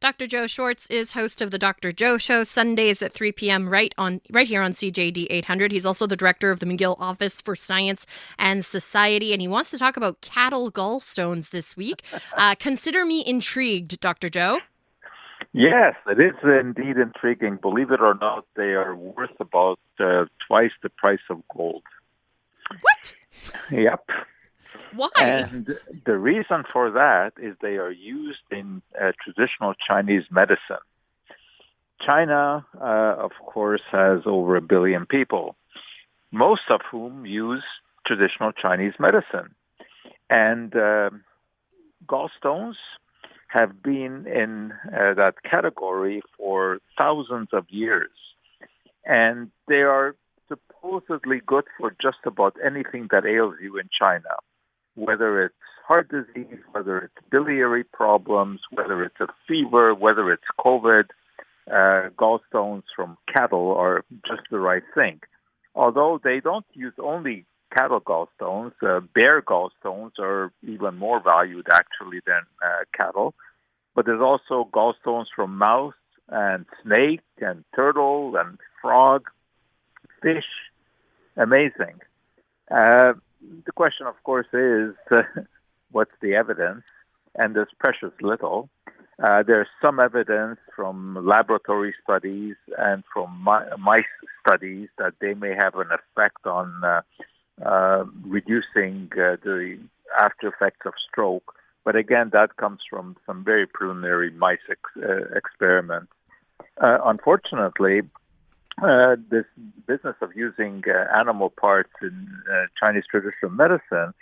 Dr. Joe Schwarz is host of the Dr. Joe Show, Sundays at 3 p.m. right here on CJAD 800. He's also the director of the McGill Office for Science and Society, and he wants to talk about cattle gallstones this week. Consider me intrigued, Dr. Joe. Yes, it is indeed intriguing. Believe it or not, they are worth about twice the price of gold. What? Yep. Why? And the reason for that is they are used in traditional Chinese medicine. China, of course, has over 1 billion people, most of whom use traditional Chinese medicine. And gallstones have been in that category for thousands of years. And they are supposedly good for just about anything that ails you in China, whether it's heart disease, whether it's biliary problems, whether it's a fever, whether it's COVID. Gallstones from cattle are just the right thing. Although they don't use only cattle gallstones, bear gallstones are even more valued actually than cattle. But there's also gallstones from mouse and snake and turtle and frog, fish. Amazing. The question, of course, is what's the evidence? And there's precious little. There's some evidence from laboratory studies and from mice studies that they may have an effect on reducing the after effects of stroke. But again, that comes from some very preliminary mice experiments. Unfortunately, this business of using animal parts in Chinese traditional medicine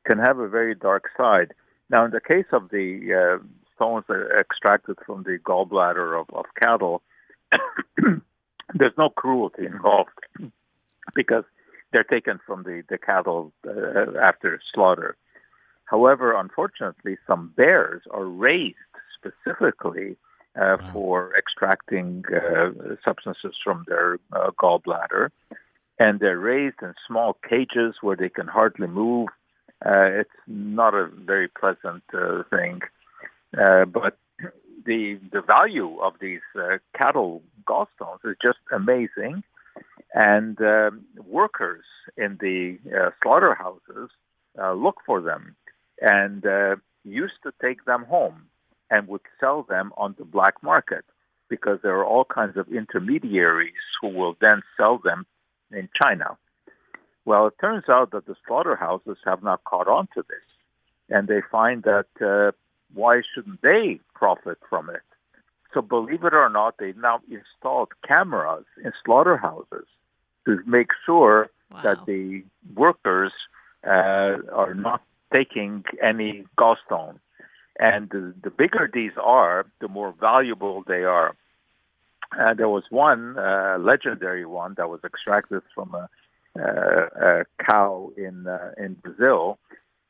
can have a very dark side. Now, in the case of the stones that are extracted from the gallbladder of cattle, there's no cruelty involved because they're taken from the cattle after slaughter. However, unfortunately, some bears are raised specifically for extracting substances from their gallbladder, and they're raised in small cages where they can hardly move. It's not a very pleasant thing, but the value of these cattle gallstones is just amazing, and workers in the slaughterhouses look for them and used to take them home and would sell them on the black market because there are all kinds of intermediaries who will then sell them in China. Well, it turns out that the slaughterhouses have not caught on to this, and they find that why shouldn't they profit from it? So believe it or not, they've now installed cameras in slaughterhouses to make sure that the workers are not taking any gallstone. And the bigger these are, the more valuable they are. There was one legendary one that was extracted from a cow in Brazil,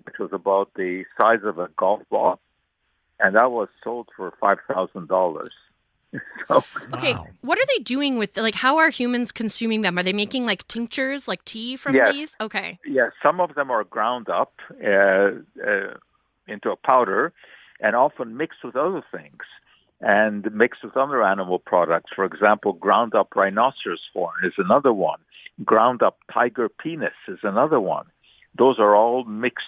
which was about the size of a golf ball, and that was sold for $5,000. So, okay, what are they doing with, how are humans consuming them? Are they making tinctures, tea from these? Okay. Yes, some of them are ground up into a powder and often mixed with other things and mixed with other animal products. For example, ground up rhinoceros horn is another one. Ground up tiger penis is another one. Those are all mixed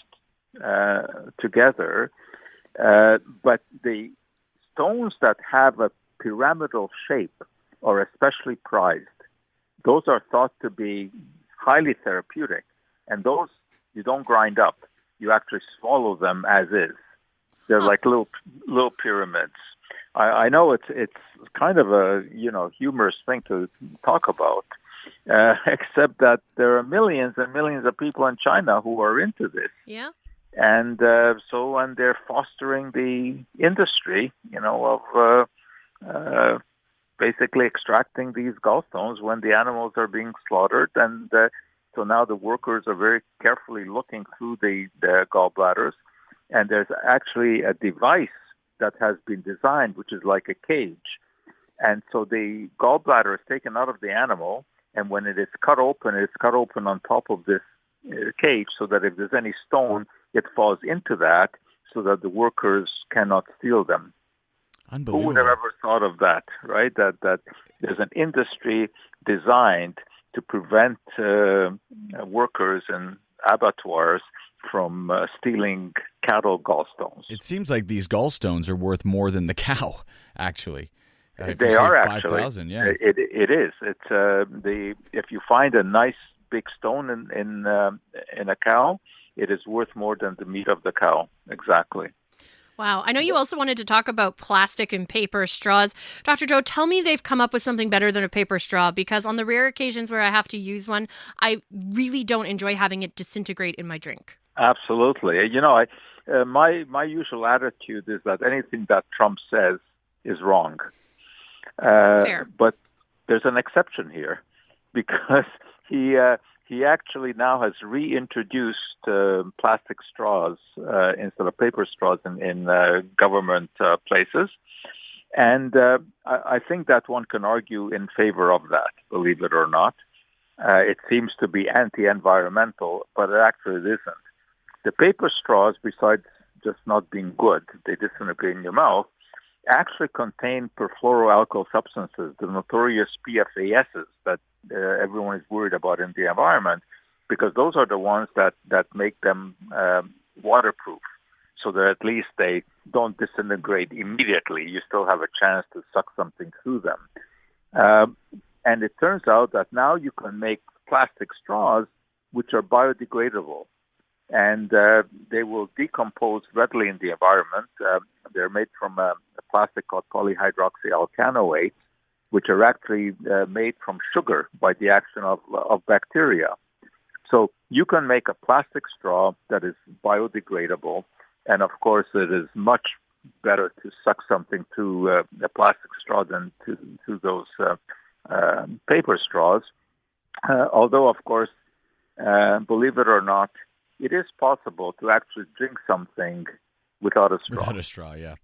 together. But the stones that have a pyramidal shape are especially prized. Those are thought to be highly therapeutic. And those you don't grind up. You actually swallow them as is. They're like little pyramids. I know it's kind of a humorous thing to talk about, except that there are millions and millions of people in China who are into this. Yeah. And and they're fostering the industry, of basically extracting these gallstones when the animals are being slaughtered. And so now the workers are very carefully looking through the gallbladders. And there's actually a device that has been designed, which is like a cage. And so the gallbladder is taken out of the animal, and when it is cut open, it's cut open on top of this cage so that if there's any stone, it falls into that so that the workers cannot steal them. Who would have ever thought of that, right? That there's an industry designed to prevent workers in abattoirs from stealing cattle gallstones. It seems like these gallstones are worth more than the cow, actually. They are actually. 5,000, yeah. It is. It's if you find a nice big stone in a cow, it is worth more than the meat of the cow. Exactly. Wow. I know you also wanted to talk about plastic and paper straws. Dr. Joe, tell me they've come up with something better than a paper straw, because on the rare occasions where I have to use one, I really don't enjoy having it disintegrate in my drink. Absolutely. My usual attitude is that anything that Trump says is wrong. Fair. But there's an exception here, because he actually now has reintroduced plastic straws instead of paper straws in government places. And I think that one can argue in favor of that, believe it or not. It seems to be anti-environmental, but it actually isn't. The paper straws, besides just not being good, they disintegrate in your mouth, actually contain perfluoroalkyl substances, the notorious PFASs that everyone is worried about in the environment, because those are the ones that make them waterproof, so that at least they don't disintegrate immediately. You still have a chance to suck something through them. And it turns out that now you can make plastic straws which are biodegradable, and they will decompose readily in the environment. They're made from a plastic called polyhydroxyalkanoate, which are actually made from sugar by the action of bacteria. So you can make a plastic straw that is biodegradable, and of course it is much better to suck something through a plastic straw than through those paper straws. Although, of course, believe it or not, it is possible to actually drink something without a straw. Without a straw, yeah.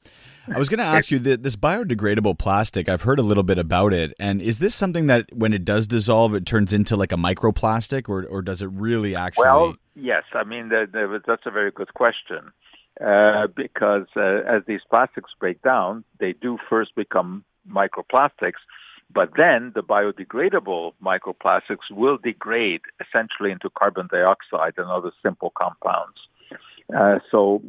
I was going to ask you, this biodegradable plastic, I've heard a little bit about it. And is this something that when it does dissolve, it turns into like a microplastic, or does it really actually? Well, yes. I mean, that's a very good question. Because as these plastics break down, they do first become microplastics, but then the biodegradable microplastics will degrade essentially into carbon dioxide and other simple compounds. So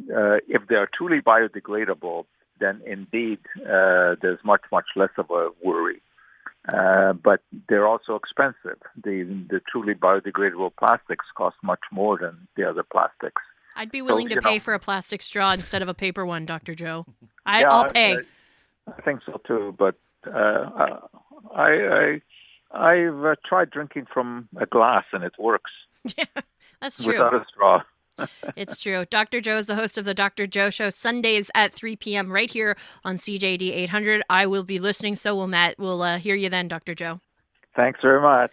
if they are truly biodegradable, then indeed there's much, much less of a worry. But they're also expensive. The truly biodegradable plastics cost much more than the other plastics. I'd be willing to pay for a plastic straw instead of a paper one, Dr. Joe. I'll pay. I think so too, but I've tried drinking from a glass and it works. Yeah, that's true. Without a straw. It's true. Dr. Joe is the host of the Dr. Joe Show, Sundays at 3 p.m. right here on CJAD 800. I will be listening, so will Matt. We'll hear you then, Dr. Joe. Thanks very much.